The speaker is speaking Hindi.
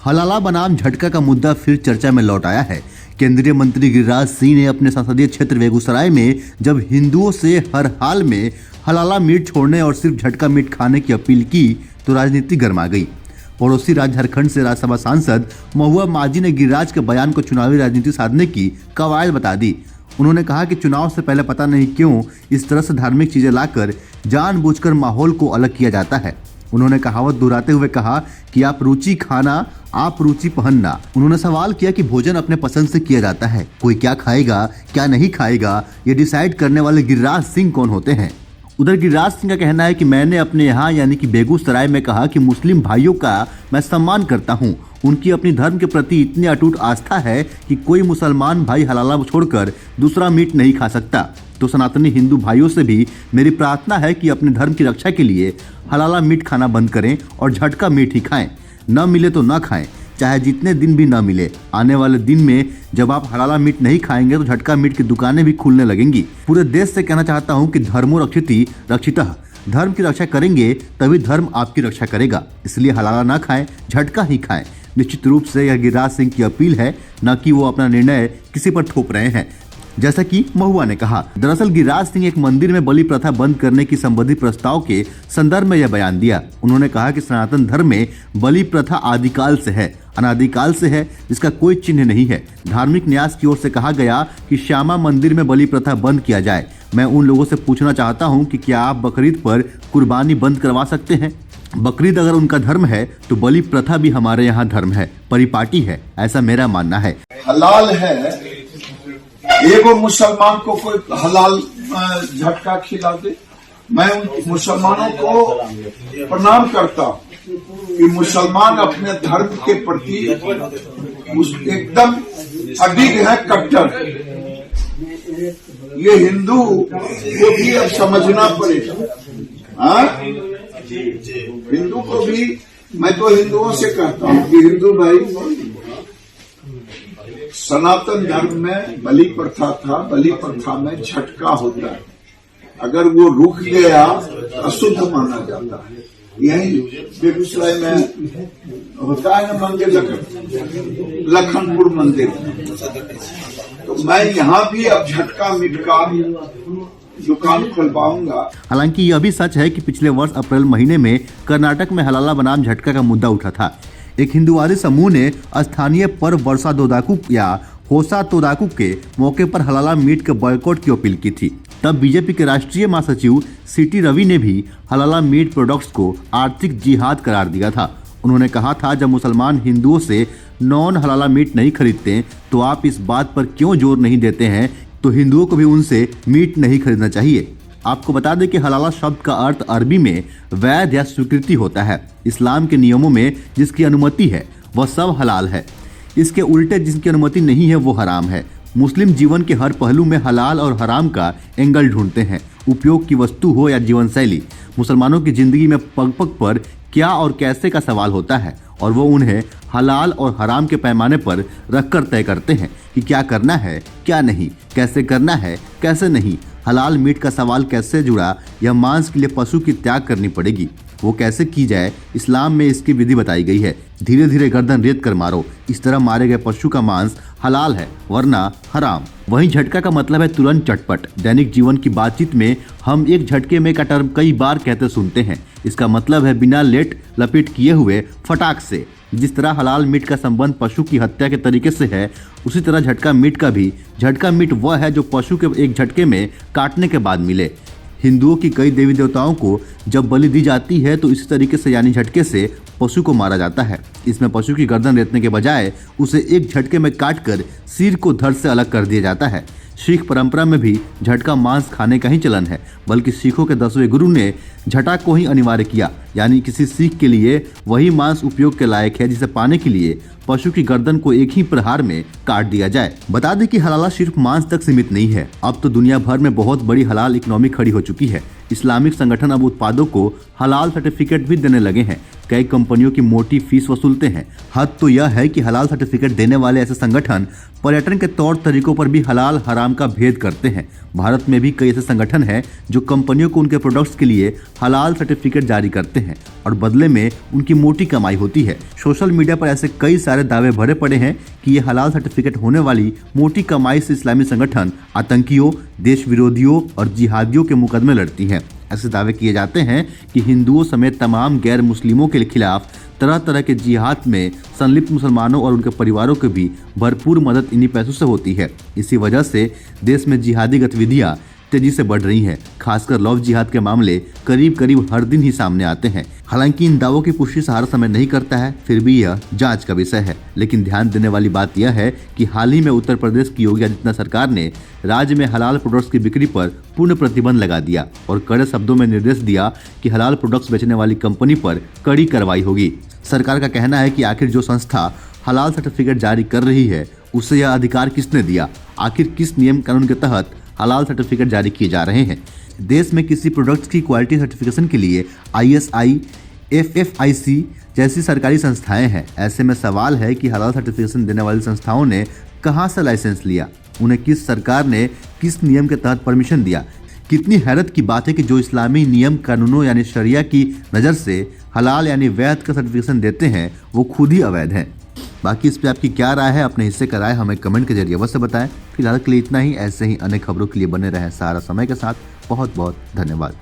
हलाला बनाम झटका का मुद्दा फिर चर्चा में लौट आया है। केंद्रीय मंत्री गिरिराज सिंह ने अपने संसदीय क्षेत्र बेगूसराय में जब हिंदुओं से हर हाल में हलाला मीट छोड़ने और सिर्फ झटका मीट खाने की अपील की तो राजनीति गर्मा गई। पड़ोसी राज्य झारखंड से राज्यसभा सांसद महुआ माझी ने गिरिराज के बयान को चुनावी राजनीति साधने की कवायद बता दी। उन्होंने कहा कि चुनाव से पहले पता नहीं क्यों इस तरह से धार्मिक चीजें लाकर जानबूझकर माहौल को अलग किया जाता है। उन्होंने कहावत दोहराते हुए कहा कि आप रुचि खाना, आप रुचि पहनना। उन्होंने सवाल किया कि भोजन अपने पसंद से किया जाता है, कोई क्या खाएगा क्या नहीं खाएगा ये डिसाइड करने वाले गिरिराज सिंह कौन होते हैं। उधर गिरिराज सिंह का कहना है कि मैंने अपने यहाँ यानी कि बेगूसराय में कहा कि मुस्लिम भाइयों का मैं सम्मान करता हूँ, उनकी अपनी धर्म के प्रति इतनी अटूट आस्था है कि कोई मुसलमान भाई हलाला छोड़कर दूसरा मीट नहीं खा सकता। तो सनातनी हिंदू भाइयों से भी मेरी प्रार्थना है कि अपने धर्म की रक्षा के लिए हलाला मीट खाना बंद करें और झटका मीट ही खाएं। न मिले तो न खाएं, चाहे जितने दिन भी न मिले। आने वाले दिन में जब आप हलाला मीट नहीं खाएंगे तो झटका मीट की दुकानें भी खुलने लगेंगी। पूरे देश से कहना चाहता हूं कि धर्मो रक्षिति रक्षितः, धर्म की रक्षा करेंगे तभी धर्म आपकी रक्षा करेगा। इसलिए हलाला ना खाएं, झटका ही खाएं। निश्चित रूप से यह गिरिराज सिंह की अपील है, न कि वो अपना निर्णय किसी पर थोप रहे हैं। जैसा कि महुआ ने कहा, दरअसल गिरिराज सिंह एक मंदिर में बलि प्रथा बंद करने की संबंधित प्रस्ताव के संदर्भ में यह बयान दिया। उन्होंने कहा कि सनातन धर्म में बलि प्रथा आदिकाल से है, अनादिकाल से है, जिसका कोई चिन्ह नहीं है। धार्मिक न्यास की ओर से कहा गया कि श्यामा मंदिर में बलि प्रथा बंद किया जाए। मैं उन लोगों से पूछना चाहता हूँ कि क्या आप बकरीद पर कुर्बानी बंद करवा सकते हैं? बकरीद अगर उनका धर्म है तो बलि प्रथा भी हमारे यहाँ धर्म है, परिपाटी है, ऐसा मेरा मानना है। हलाल है, एगो मुसलमान को कोई हलाल झटका खिला दे। मैं उन मुसलमानों को प्रणाम करता हूँ कि मुसलमान अपने धर्म के प्रति एकदम अडिग है, कट्टर। ये हिंदू को भी अब समझना पड़ेगा। हिंदू को भी, मैं तो हिंदुओं से कहता हूँ कि हिंदू भाई, सनातन धर्म में बलि प्रथा था, बलि प्रथा में झटका होता है। अगर वो रुक गया तो अशुद्ध माना जाता है। यही बेगूसराय में होता है ना मंदिर, लखनपुर मंदिर। तो मैं यहाँ भी अब झटका मीट का दुकान खुलवाऊंगा। हालांकि यह भी सच है कि पिछले वर्ष अप्रैल महीने में कर्नाटक में हलाला बनाम झटका का मुद्दा उठा था। एक हिंदुवादी समूह ने स्थानीय पर्व वर्षा दोदाकू या होसा तोदाकू के मौके पर हलाला मीट के बॉयकॉट की अपील की थी। तब बीजेपी के राष्ट्रीय महासचिव सीटी रवि ने भी हलाला मीट प्रोडक्ट्स को आर्थिक जिहाद करार दिया था। उन्होंने कहा था, जब मुसलमान हिंदुओं से नॉन हलाला मीट नहीं खरीदते तो आप इस बात पर क्यों जोर नहीं देते हैं तो हिंदुओं को भी उनसे मीट नहीं खरीदना चाहिए। आपको बता दें कि हलाला शब्द का अर्थ अरबी में वैध या स्वीकृति होता है। इस्लाम के नियमों में जिसकी अनुमति है वह सब हलाल है, इसके उल्टे जिसकी अनुमति नहीं है वो हराम है। मुस्लिम जीवन के हर पहलू में हलाल और हराम का एंगल ढूंढते हैं, उपयोग की वस्तु हो या जीवन शैली। मुसलमानों की जिंदगी में पग पग पर क्या और कैसे का सवाल होता है और वो उन्हें हलाल और हराम के पैमाने पर रखकर तय करते हैं कि क्या करना है क्या नहीं, कैसे करना है कैसे नहीं। हलाल मीट का सवाल कैसे जुड़ा? यह मांस के लिए पशु की त्याग करनी पड़ेगी, वो कैसे की जाए? इस्लाम में इसकी विधि बताई गई है, धीरे धीरे गर्दन रेत कर मारो। इस तरह मारे गए पशु का मांस हलाल है वरना हराम। वहीं झटका का मतलब है तुरंत, चटपट। दैनिक जीवन की बातचीत में हम एक झटके में का टर्म कई बार कहते सुनते हैं। इसका मतलब है बिना लेट लपेट किए हुए फटाक से। जिस तरह हलाल मीट का संबंध पशु की हत्या के तरीके से है, उसी तरह झटका मीट का भी। झटका मीट वह है जो पशु के एक झटके में काटने के बाद मिले। हिंदुओं की कई देवी देवताओं को जब बलि दी जाती है तो इसी तरीके से यानी झटके से पशु को मारा जाता है। इसमें पशु की गर्दन रेतने के बजाय उसे एक झटके में काटकर सिर को धड़ से अलग कर दिया जाता है। सिख परंपरा में भी झटका मांस खाने का ही चलन है, बल्कि सिखों के 10वें गुरु ने झटा को ही अनिवार्य किया, यानी किसी सिख के लिए वही मांस उपयोग के लायक है जिसे पाने के लिए पशु की गर्दन को एक ही प्रहार में काट दिया जाए। बता दें कि हलाला सिर्फ मांस तक सीमित नहीं है, अब तो दुनिया भर में बहुत बड़ी हलाल इकोनॉमी खड़ी हो चुकी है। इस्लामिक संगठन अब उत्पादों को हलाल सर्टिफिकेट भी देने लगे हैं। कई कंपनियों की मोटी फीस वसूलते हैं। हद तो यह है कि हलाल सर्टिफिकेट देने वाले ऐसे संगठन पर्यटन के तौर तरीकों पर भी हलाल हराम का भेद करते हैं। भारत में भी कई ऐसे संगठन हैं जो कंपनियों को उनके प्रोडक्ट्स के लिए हलाल सर्टिफिकेट जारी करते हैं और बदले में उनकी मोटी कमाई होती है। सोशल मीडिया पर ऐसे कई सारे दावे भरे पड़े हैं कि ये हलाल सर्टिफिकेट होने वाली मोटी कमाई से इस्लामी संगठन आतंकियों, देश विरोधियों और जिहादियों के मुकदमे लड़ती हैं। ऐसे दावे किए जाते हैं कि हिंदुओं समेत तमाम गैर मुस्लिमों के खिलाफ तरह तरह के जिहाद में संलिप्त मुसलमानों और उनके परिवारों की भी भरपूर मदद इन्हीं पैसों से होती है। इसी वजह से देश में जिहादी गतिविधियां तेजी से बढ़ रही हैं। खासकर लव जिहाद के मामले करीब करीब हर दिन ही सामने आते हैं। हालांकि इन दावों की पुष्टि हर समय नहीं करता है, फिर भी यह जांच का विषय है। लेकिन ध्यान देने वाली बात यह है कि हाल ही में उत्तर प्रदेश की योगी आदित्यनाथ सरकार ने राज्य में हलाल प्रोडक्ट्स की बिक्री पर पूर्ण प्रतिबंध लगा दिया और कड़े शब्दों में निर्देश दिया कि हलाल प्रोडक्ट्स बेचने वाली कंपनी पर कड़ी कार्रवाई होगी। सरकार का कहना है कि आखिर जो संस्था हलाल सर्टिफिकेट जारी कर रही है उसे यह अधिकार किसने दिया? आखिर किस नियम कानून के तहत हलाल सर्टिफिकेट जारी किए जा रहे हैं? देश में किसी प्रोडक्ट्स की क्वालिटी सर्टिफिकेशन के लिए ISI, FFIC जैसी सरकारी संस्थाएं हैं। ऐसे में सवाल है कि हलाल सर्टिफिकेशन देने वाली संस्थाओं ने कहां से लाइसेंस लिया? उन्हें किस सरकार ने किस नियम के तहत परमिशन दिया? कितनी हैरत की बात है कि जो इस्लामी नियम कानूनों यानी शरिया की नज़र से हलाल यानी वैध का सर्टिफिकेशन देते हैं वो खुद ही अवैध हैं। बाकी इस पे आपकी क्या राय है? अपने हिस्से का राय हमें कमेंट के जरिए अवश्य बताएं। फिलहाल के लिए इतना ही। ऐसे ही अन्य खबरों के लिए बने रहें सहारा समय के साथ। बहुत बहुत धन्यवाद।